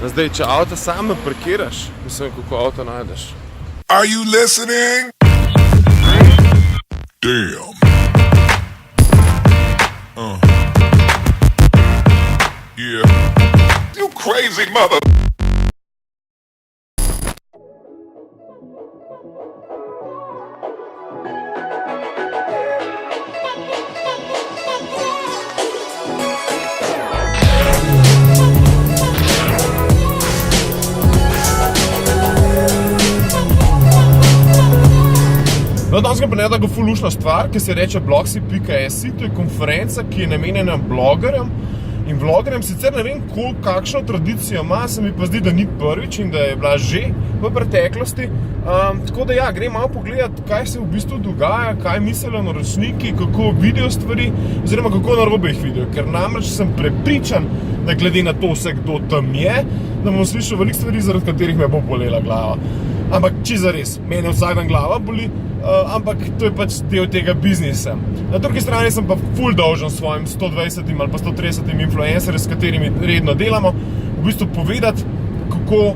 Zdaj, če avto same parkiraš, mislim, kako avto najdeš. Are you listening? Damn. Yeah. You crazy mother. No, danes ga pa ne da go ful lušna stvar, ki se reče bloksi.si, to je konferenca, ki je namenjena blogerjem. In vlogerjem sicer ne vem, kakšno tradicijo ima, se mi pa zdi, da ni prvič in da je bila že v preteklosti. Tako da ja, grem malo pogledati, kaj se v bistvu dogaja, kaj mislijo naročniki, kako vidijo stvari, oziroma kako narobe jih vidijo. Ker namreč sem prepričan, da glede na to vse, kdo tam je, da bom slišal veliko stvari, zaradi katerih me bo bolela glava. Ampak čisto zares, mene vsak dan glava boli, ampak to je pač del tega biznisa. Na drugi strani sem pa ful dolžen svojim 120 ali pa 130 influencerjem, s katerimi redno delamo, v bistvu povedati, kako,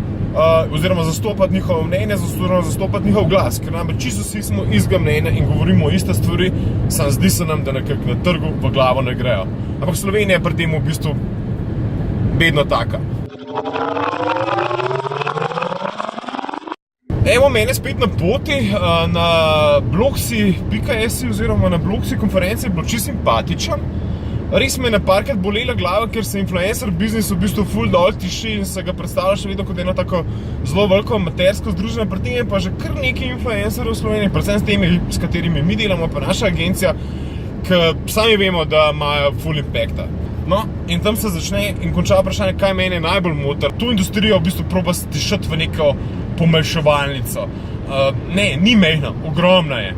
oziroma zastopati njihovo mnenje, oziroma zastopati njihov glas, ker namreč čisto vsi smo istega mnenja in govorimo iste stvari, samo zdi se nam, da nekako na trgu v glavo ne grejo. Ampak Slovenija je pri tem v bistvu vedno taka. Evo mene spet na poti, na bloksi.si oziroma na bloksi konferenci je bilo čisto simpatičen. Res me je na parkrat bolela glava, ker se influencer biznis v bistvu ful dol tiši in se ga predstavlja še vedno kot eno tako zelo veliko amatersko združenje. Pri tem je pa že kar nekaj influencerjev v Sloveniji, predvsem s temi, s katerimi mi delamo, pa naša agencija, ki sami vemo, da imajo ful impacta. No, in tam se začne in konča vprašanje, kaj mene najbolj moti. To industrijo v bistvu proba stišati v neko pomeljševalnico. Ne, ni mejna, ogromna je.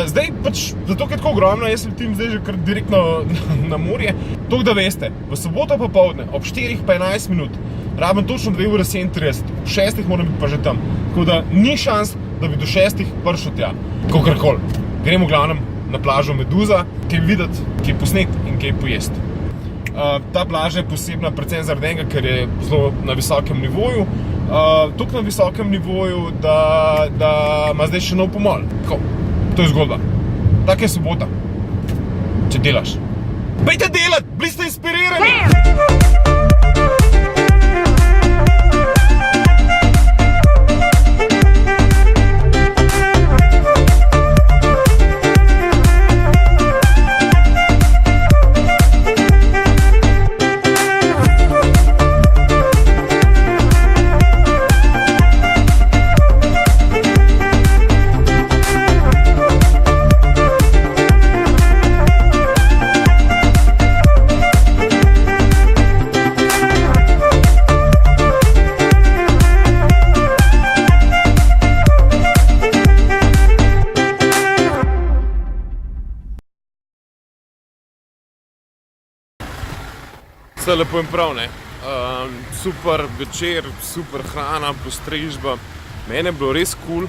Zdaj pač, zato ker je tako ogromna, jaz letim zdaj že kar direktno na morje. Toliko da veste, v soboto popoldne, ob 4:11 minut, rabim točno 2:37, ob 6 moram biti pa že tam. Tako da ni šans, da bi do 6 prišel tja. Kakorkoli. Gremo v glavnem na plažo Meduza, kaj videti, kaj posneti in kaj pojesti. Ta plaža je posebna predvsem zaradi enega, ker je zelo na visokem nivoju. Toliko na visokem nivoju, da ima zdaj še nov pomol. Tako, to je zgodba. Taka je sobota. Če delaš. Pejte delat, bili ste inspirirani! Vse lepo in prav, ne? Super večer, super hrana, postrežba. Mene je bilo res cool.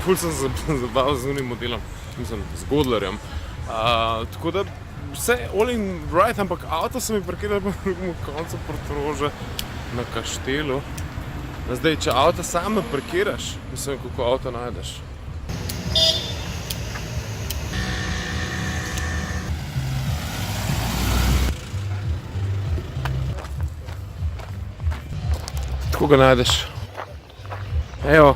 Ful sem se zabaval z unim modelom, mislim, z Godlerjem. Tako da vse all in right, ampak avto sem mi parkiral po drugem koncu Portoroža na Kaštelu. Zdaj, če avto same parkiraš, mislim, kako avto najdeš. Tako ga najdeš. Evo.